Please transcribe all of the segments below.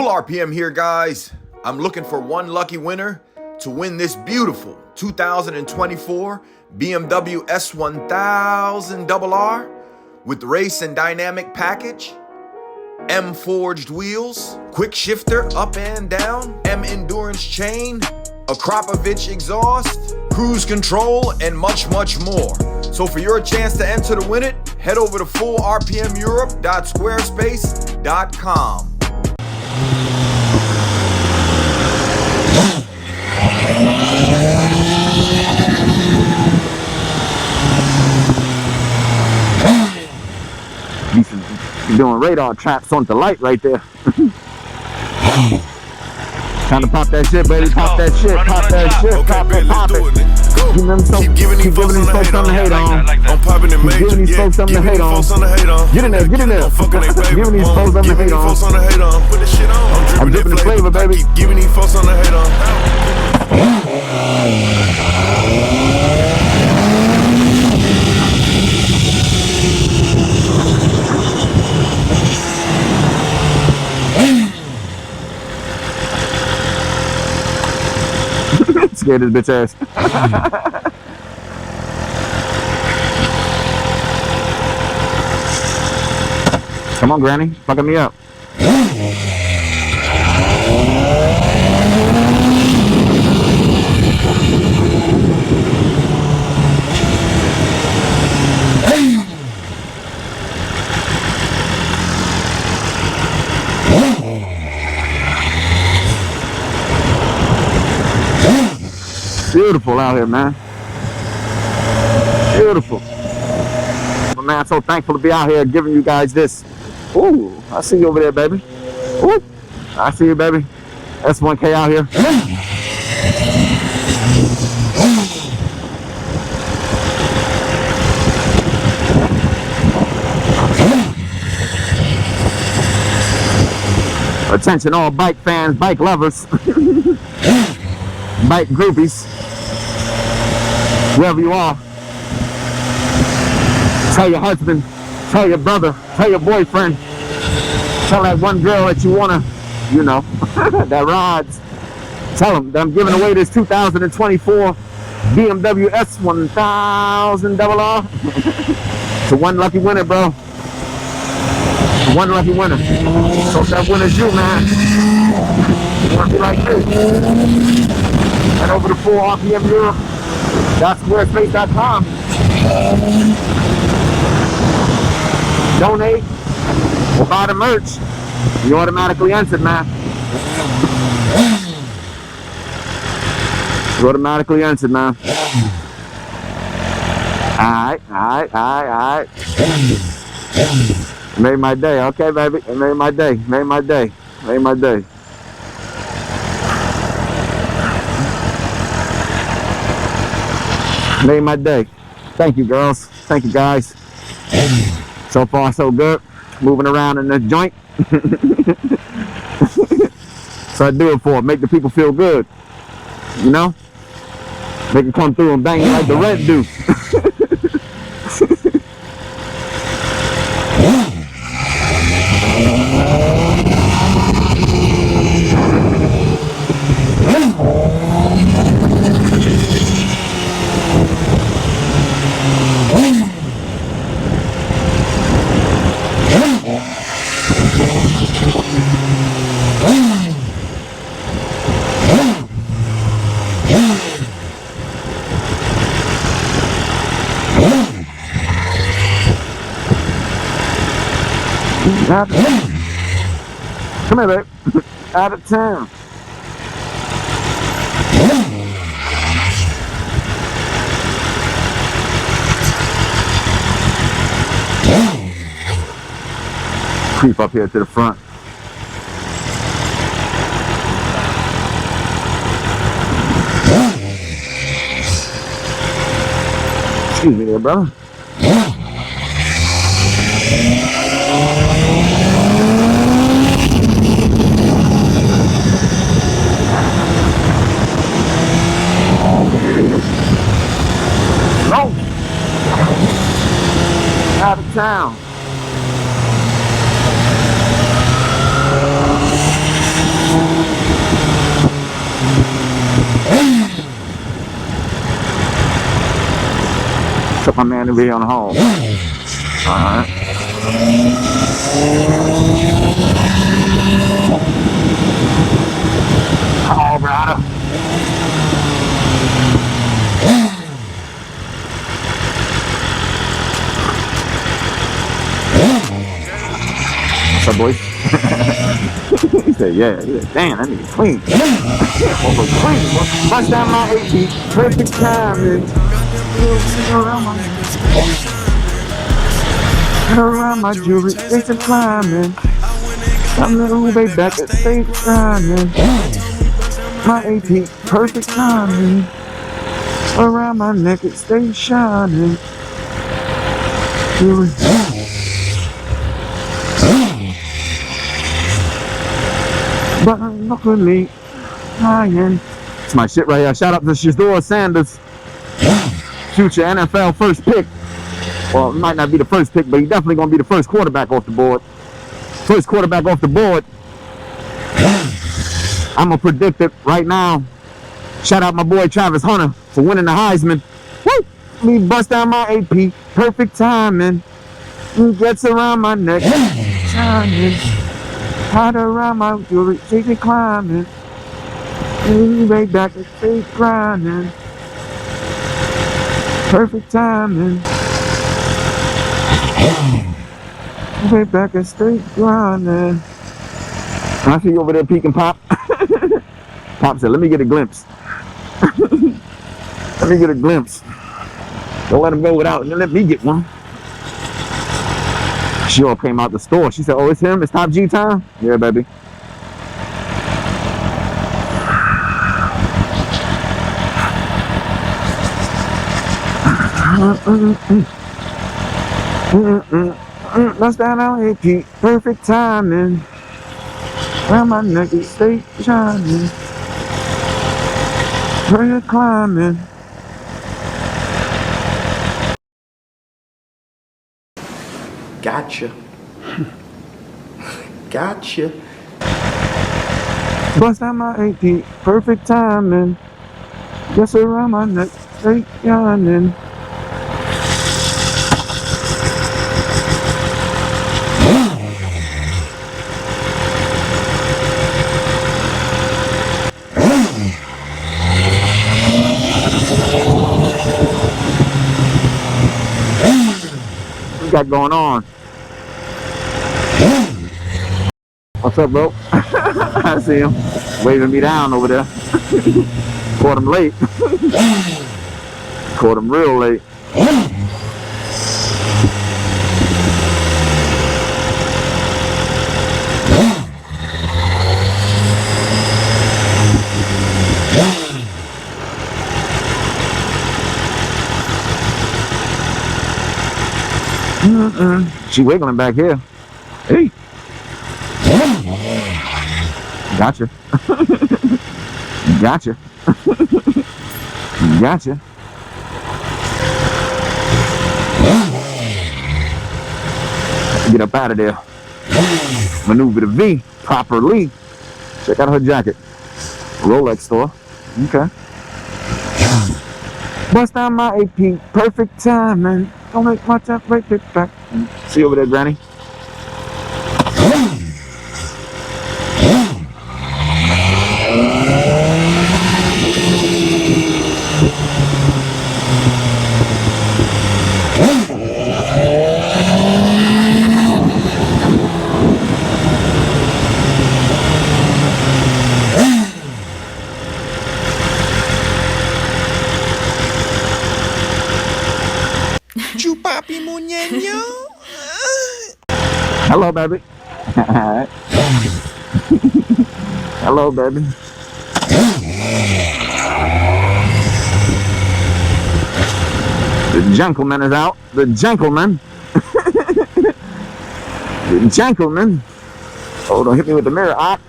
Full RPM here, guys. I'm looking for one lucky winner to win this beautiful 2024 BMW S1000RR with race and dynamic package, M forged wheels, quick shifter up and down, M endurance chain, a Kropovich exhaust, cruise control, and much more. So for your chance to enter to win it, head over to fullrpmeurope.squarespace.com. You're doing radar traps on the light right there. Time to pop that shit, baby. Pop that shit. Pop that shit. Pop it. Pop it. Keep giving these folks something to hate on. Keep giving these folks something to hate on. Get in there. Get in there. Giving these folks something to hate on. I'm dripping the flavor, baby. Keep giving these folks something to hate on. Scared his bitch ass. Come on, Granny. Fucking me up. Beautiful out here, man. Beautiful. But man, I'm so thankful to be out here giving you guys this. Ooh, I see you over there, baby. Ooh, I see you, baby. S1K out here. Attention all bike fans, bike lovers, bike groupies. Wherever you are, tell your husband, tell your brother, tell your boyfriend, tell that one girl that you wanna, you know, that rides. Tell them that I'm giving away this 2024 BMW S1000RR to one lucky winner, bro. One lucky winner. So if that winner's you, man, you wanna be like this. Head over to fullrpmeurope.squarespace.com. Donate or buy the merch. You automatically entered, man. You automatically entered, man. Alright. Made my day, okay, baby. It made my day. Made my day. Made my day. Thank you, girls. Thank you, guys. So far, so good. Moving around in this joint. So I do it for make the people feel good. You know? Make it come through and bang like the red do. Come here, babe. Out of town. Creep up here to the front. Excuse me there, brother. No. Out of town. My man over here on the hall. Alright. Oh, brother. What's up, boys? He said, yeah. Damn, that nigga clean. Clean. Bust down my 18. Perfect timing. Around my jewelry, it's a climbing. I'm little way back at state climbing. My AP, perfect timing. Around my neck, it stays shining. Jewelry. But look at me, lying. It's my shit right here. Shout out to Shador Sanders. Future NFL first pick. Well, it might not be the first pick, but he's definitely going to be the first quarterback off the board. First quarterback off the board. I'm going to predict it right now. Shout out my boy Travis Hunter for winning the Heisman. Woo! Me bust down my AP. Perfect timing. Gets around my neck. Shining. Hide around my jewelry. Take it climbing. Way back and stay grinding. Perfect timing. Way back and straight grinding. I see you over there peeking, Pop. Pop said, let me get a glimpse. Let me get a glimpse. Don't let him go without, and let me get one. She all came out the store. She said, oh, it's him? It's Top G time? Yeah, baby. Bust down on AP, perfect timing. Around my neck, it stay shining. Perfect climbing. Gotcha. Gotcha. Bust down my AP, perfect timing. Just around my neck, stay shining. Got going on? What's up, bro? I see him waving me down over there. Caught him late. Caught him real late. She wiggling back here. Hey. Gotcha. Gotcha. Gotcha. Get up out of there. Maneuver the V properly. Check out her jacket. Rolex store. Okay. Bust down my AP. Perfect timing. Don't make my tap right back. See you over there, Granny. Hello, baby. Hello, baby. The gentleman is out. The gentleman. The gentleman. Oh, don't hit me with the mirror, Op.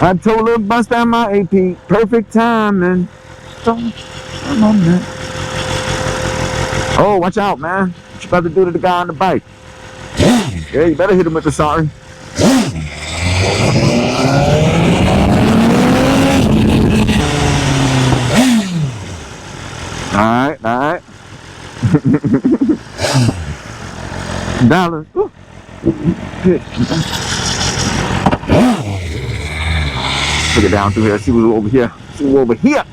I told her bust down my AP. Perfect timing. Oh, watch out, man. What you about to do to the guy on the bike? Yeah, you better hit him with the sorry. Alright, alright. $1. Ooh. Good. Take it down through here. See what's over here. See what's over here.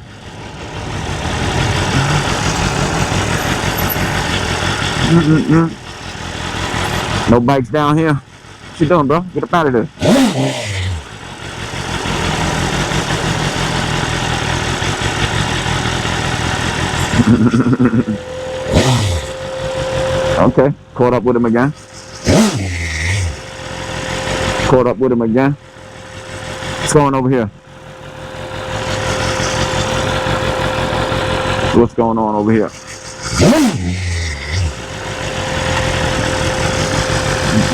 No bikes down here. What you doing, bro? Get up out of there. Okay, caught up with him again. Caught up with him again. What's going over here? What's going on over here?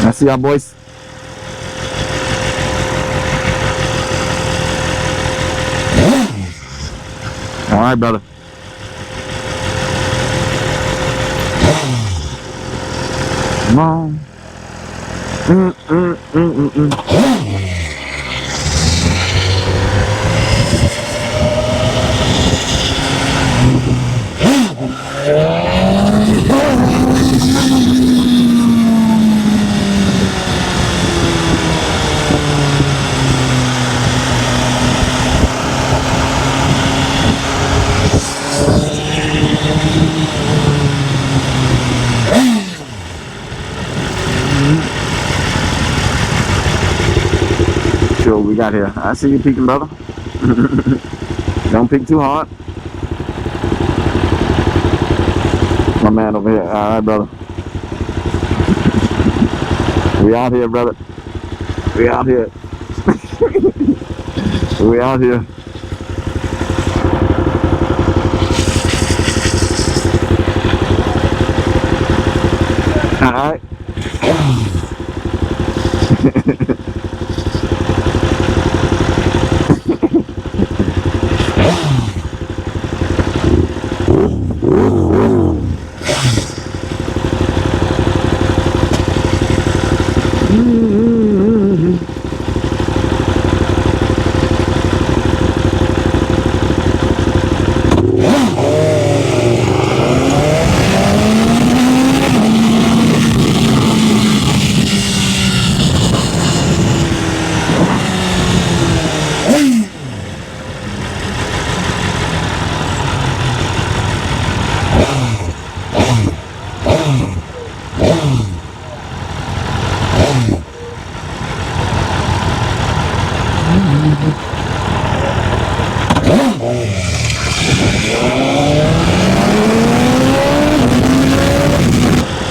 I see y'all boys. All right, brother. Come on. Sure, we got here. I see you peeking, brother. Don't peek too hard. My man over here. All right, brother. We out here, brother. We out here. We out here. All right.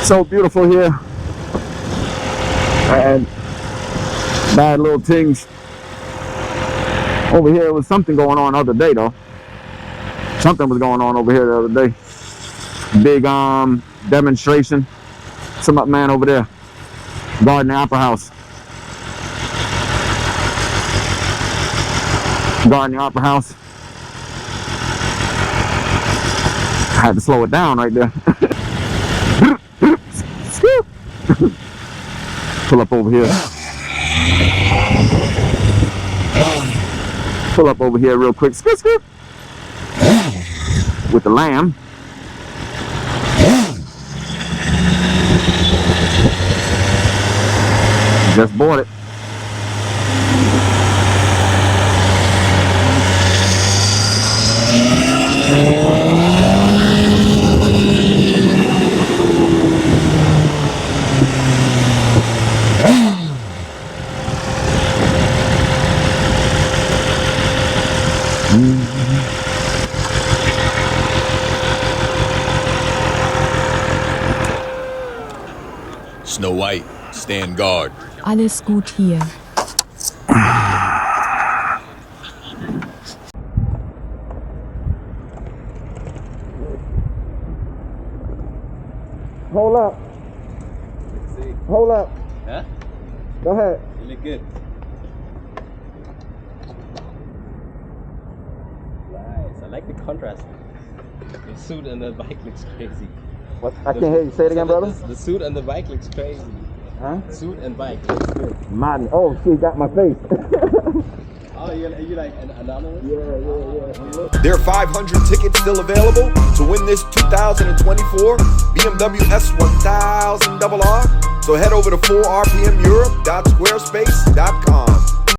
So beautiful here, and bad little things over here. Was something going on the other day though. Something was going on over here the other day. Big demonstration. Some up man over there guarding the opera house. Guarding the opera house. I had to slow it down right there. Pull up over here. Pull up over here real quick. Scoot, scoot. With the lamb. Just bought it. Snow White, stand guard. Alles gut hier. Hold up. Let's see. Hold up. Huh? Go ahead. You look good. Nice. I like the contrast. The suit and the bike looks crazy. What? I can't hear you. Say it again, brother. The suit and the bike looks crazy. Huh? Suit and bike looks good. Martin. Oh, she got my face. Oh, you like anonymous? Yeah. There are 500 tickets still available to win this 2024 BMW S1000RR. So head over to 4rpmeurope.squarespace.com.